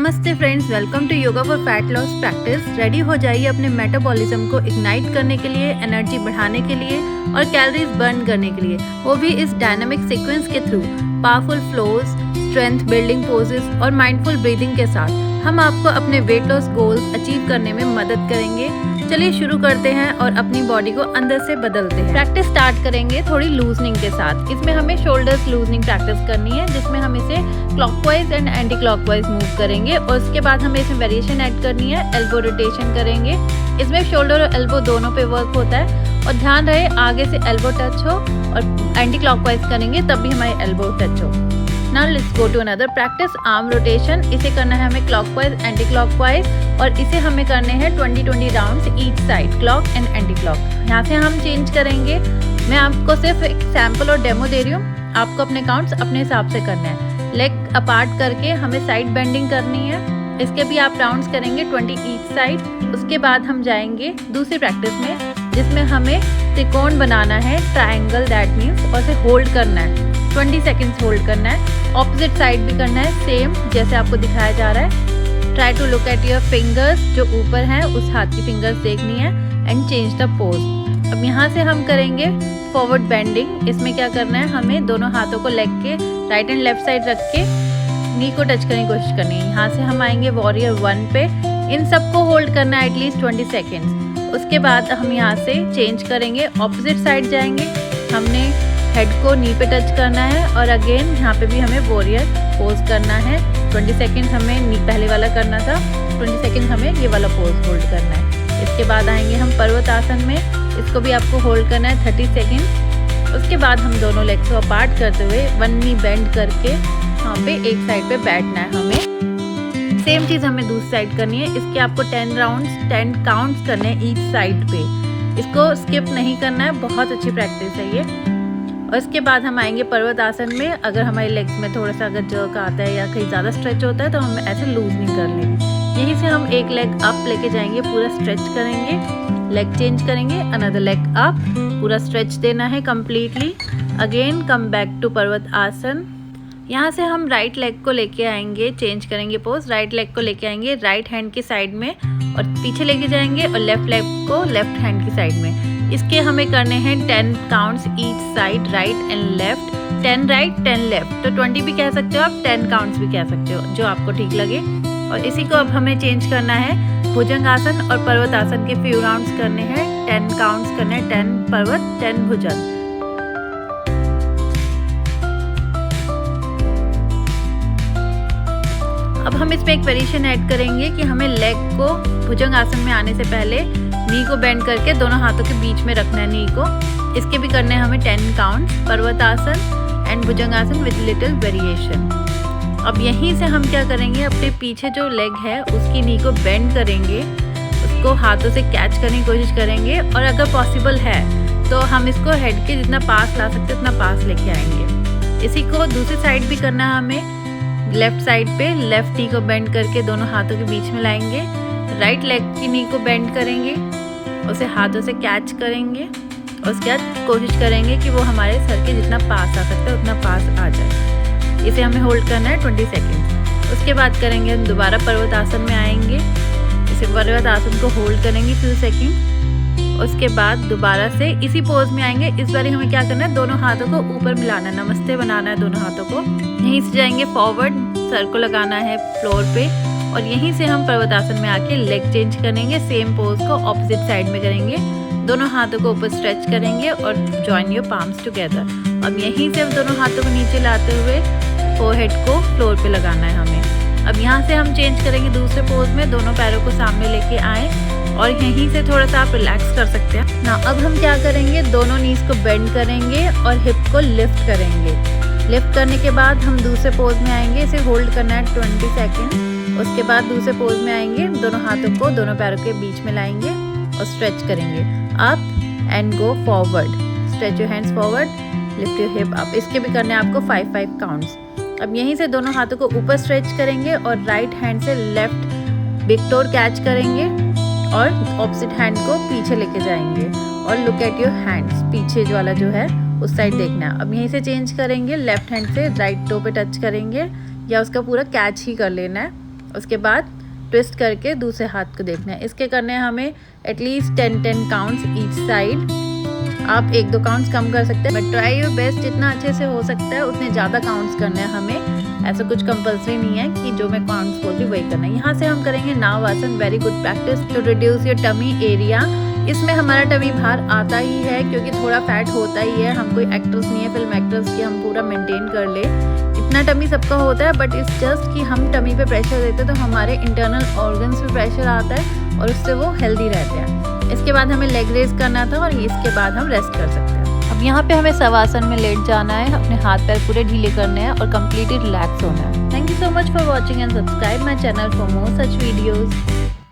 नमस्ते friends, welcome to yoga for fat loss practice. Ready हो जाइए अपने मेटाबॉलिज्म को इग्नाइट करने के लिए, एनर्जी बढ़ाने के लिए और कैलोरीज बर्न करने के लिए, वो भी इस डायनामिक सीक्वेंस के through. Powerful flows, strength building poses और माइंडफुल ब्रीदिंग के साथ हम आपको अपने वेट लॉस गोल्स अचीव करने में मदद करेंगे। चलिए शुरू करते हैं और अपनी बॉडी को अंदर से बदलते हैं। प्रैक्टिस स्टार्ट करेंगे थोड़ी लूजनिंग के साथ। इसमें हमें शोल्डर्स लूजनिंग प्रैक्टिस करनी है, जिसमें हम इसे clockwise and anti clockwise move करेंगे और उसके बाद हमें इसमें वेरिएशन ऐड करनी है। एल्बो रोटेशन करेंगे। इसमें शोल्डर और एल्बो दोनों पे वर्क होता है और ध्यान रहे आगे से एल्बो टच हो, और एंटी क्लॉकवाइज करेंगे तब भी हमारी एल्बो टच हो। Now let's go to another practice, arm rotation. इसे करना है हमें क्लॉकवाइज एंटी क्लॉकवाइज और इसे हमें करने हैं 20 rounds each side, clock and anti clock. यहाँ से हम चेंज करेंगे। मैं आपको सिर्फ एक सैम्पल और डेमो दे रही हूँ, आपको अपने काउंट्स अपने हिसाब से करने हैं। लेग अपार्ट करके हमें साइड बेंडिंग करनी है। इसके भी आप राउंड्स करेंगे 20 ईच साइड। उसके बाद हम जाएंगे दूसरी प्रैक्टिस में, जिसमें हमें त्रिकोण बनाना है, ट्राइंगल दैट मीन्स, और इसे होल्ड करना है 20 सेकेंड्स होल्ड करना है। ऑपोजिट साइड भी करना है सेम जैसे आपको दिखाया जा रहा है। Try to look at your fingers, जो ऊपर है उस हाथ की फिंगर्स देखनी है एंड चेंज द पोज। अब यहाँ से हम करेंगे फॉरवर्ड बेंडिंग। इसमें क्या करना है, हमें दोनों हाथों को लेग के राइट एंड लेफ्ट साइड रख के नी को टच करने की कोशिश करनी है। यहाँ से हम आएंगे वॉरियर 1 पे। इन सबको होल्ड करना है एटलीस्ट 20 सेकेंड्स। उसके बाद हम यहाँ से चेंज करेंगे, ऑपोजिट साइड जाएंगे। हमने हेड को नी पे टच करना है और अगेन यहाँ पे भी हमें वॉरियर पोज करना है। 20 सेकेंड हमें नी पहले वाला करना था, 20 सेकेंड हमें ये वाला पोज होल्ड करना है। इसके बाद आएंगे हम पर्वत आसन में। इसको भी आपको होल्ड करना है 30 सेकेंड। उसके बाद हम दोनों लेग्स को अपार्ट करते हुए 1 नी बेंड करके यहाँ पे एक साइड पे बैठना है हमें। सेम चीज़ हमें दूसरी साइड करनी है। इसके आपको 10 राउंड्स 10 काउंट्स करने हैं ईच साइड पे। इसको स्किप नहीं करना है, बहुत अच्छी प्रैक्टिस है ये। और इसके बाद हम आएंगे पर्वत आसन में। अगर हमारे लेग्स में थोड़ा सा अगर जर्क आता है या कहीं ज़्यादा स्ट्रेच होता है तो हम ऐसे लूज नहीं कर लेंगे। यहीं से हम एक लेग अप लेके जाएंगे, पूरा स्ट्रेच करेंगे, लेग चेंज करेंगे, अनदर लेग अप, पूरा स्ट्रेच देना है completely. Again come back to पर्वत आसन। यहाँ से हम राइट लेग को लेके आएंगे, चेंज करेंगे पोज। राइट लेग को लेके आएंगे राइट हैंड की साइड में और पीछे लेके जाएंगे, और लेफ्ट लेग को लेफ्ट हैंड की साइड में। इसके हमें करने हैं 10 counts each side, right and left. 10 right 10 left, तो 20 भी कह सकते हो आप, 10 काउंट्स भी कह सकते हो, जो आपको ठीक लगे। और इसी को अब हमें चेंज करना है भुजंग आसन और पर्वत आसन के फ्यू राउंड्स करने हैं। 10 काउंट्स करने हैं, 10 पर्वत 10 भुजंग। अब हम इसमें एक वेरिएशन ऐड करेंगे कि हमें लेग को भुजंग आसन में आने से पहले नी को बेंड करके दोनों हाथों के बीच में रखना है नी को। इसके भी करने हैं हमें 10 काउंट्स, पर्वत आसन एंड भुजंग आसन विद लिटिल वेरिएशन। अब यहीं से हम क्या करेंगे, अपने पीछे जो लेग है उसकी नी को बेंड करेंगे, उसको हाथों से कैच करने की कोशिश करेंगे, और अगर पॉसिबल है तो हम इसको हेड के जितना पास ला सकते उतना पास लेके आएंगे। इसी को दूसरी साइड भी करना है हमें। लेफ्ट साइड पे लेफ्ट नी को बेंड करके दोनों हाथों के बीच में लाएंगे, राइट लेग की नी को बेंड करेंगे, उसे हाथों से कैच करेंगे, और उसके बाद कोशिश करेंगे कि वो हमारे सर के जितना पास आ सकता है उतना पास आ जाए। इसे हमें होल्ड करना है 20 सेकेंड। उसके बाद करेंगे हम दोबारा पर्वत आसन में आएंगे। इसे पर्वत आसन को होल्ड करेंगे फ्यू सेकेंड। उसके बाद दोबारा से इसी पोज में आएंगे। इस बार हमें क्या करना है, दोनों हाथों को ऊपर मिलाना है, नमस्ते बनाना है दोनों हाथों को। यहीं से जाएंगे फॉरवर्ड, सर को लगाना है फ्लोर पे, और यहीं से हम पर्वत आसन में आके लेग चेंज करेंगे। सेम पोज को ऑपोजिट साइड में करेंगे, दोनों हाथों को ऊपर स्ट्रेच करेंगे और जॉइन योर पाम्स टुगेदर। अब यहीं से हम दोनों हाथों को नीचे लाते हुए फोरहेड को फ्लोर पे लगाना है हमें। अब यहाँ से हम चेंज करेंगे दूसरे पोज में, दोनों पैरों को सामने लेके आए और यहीं से थोड़ा सा आप रिलैक्स कर सकते हैं ना। अब हम क्या करेंगे, दोनों नीज को बेंड करेंगे और हिप को लिफ्ट करेंगे। लिफ्ट करने के बाद हम दूसरे पोज में आएंगे। इसे होल्ड करना है 20 सेकेंड। उसके बाद दूसरे पोज में आएंगे, दोनों हाथों को दोनों पैरों के बीच में लाएंगे और स्ट्रेच करेंगे up and go forward. Stretch your hands forward, lift your hip up. इसके भी करने हैं आपको 5 काउंट्स। अब यहीं से दोनों हाथों को ऊपर स्ट्रेच करेंगे और राइट हैंड से लेफ्ट बिग टोर कैच करेंगे और ऑपोजिट हैंड को पीछे लेके जाएंगे और लुक एट योर हैंड्स, पीछे जो वाला जो है उस साइड देखना है। अब यहीं से चेंज करेंगे, लेफ्ट हैंड से राइट टो पे टच करेंगे या उसका पूरा कैच ही कर लेना है उसके बाद ट्विस्ट करके दूसरे हाथ को देखना है। इसके करने हैं हमें एटलीस्ट 10 काउंट्स ईच साइड। आप 1-2 काउंट्स कम कर सकते हैं, बट ट्राई योर बेस्ट जितना अच्छे से हो सकता है उतने ज़्यादा काउंट्स करने हैं हमें। ऐसा कुछ कंपल्सरी नहीं है कि जो मैं काउंट्स बोल रही हूँ वही करना है। यहाँ से हम करेंगे नाव आसन। Very good practice to reduce your tummy area. इसमें हमारा टमी बाहर आता ही है क्योंकि थोड़ा फैट होता ही है। हम कोई एक्टर्स नहीं है, फिल्म एक्टर्स की हम पूरा मेंटेन कर ले, इतना टमी सबका होता है, बट इट्स जस्ट कि हम टमी पे प्रेशर देते हैं तो हमारे इंटरनल ऑर्गन्स पे प्रेशर आता है और उससे वो हेल्दी रहते हैं। इसके बाद हमें लेग रेज करना था और इसके बाद हम रेस्ट कर सकते हैं। अब यहाँ पे हमें शवासन में लेट जाना है, अपने हाथ पैर पूरे ढीले करने हैं और कम्प्लीटली रिलैक्स होना है। Thank you so much for watching and subscribe my channel for more such videos.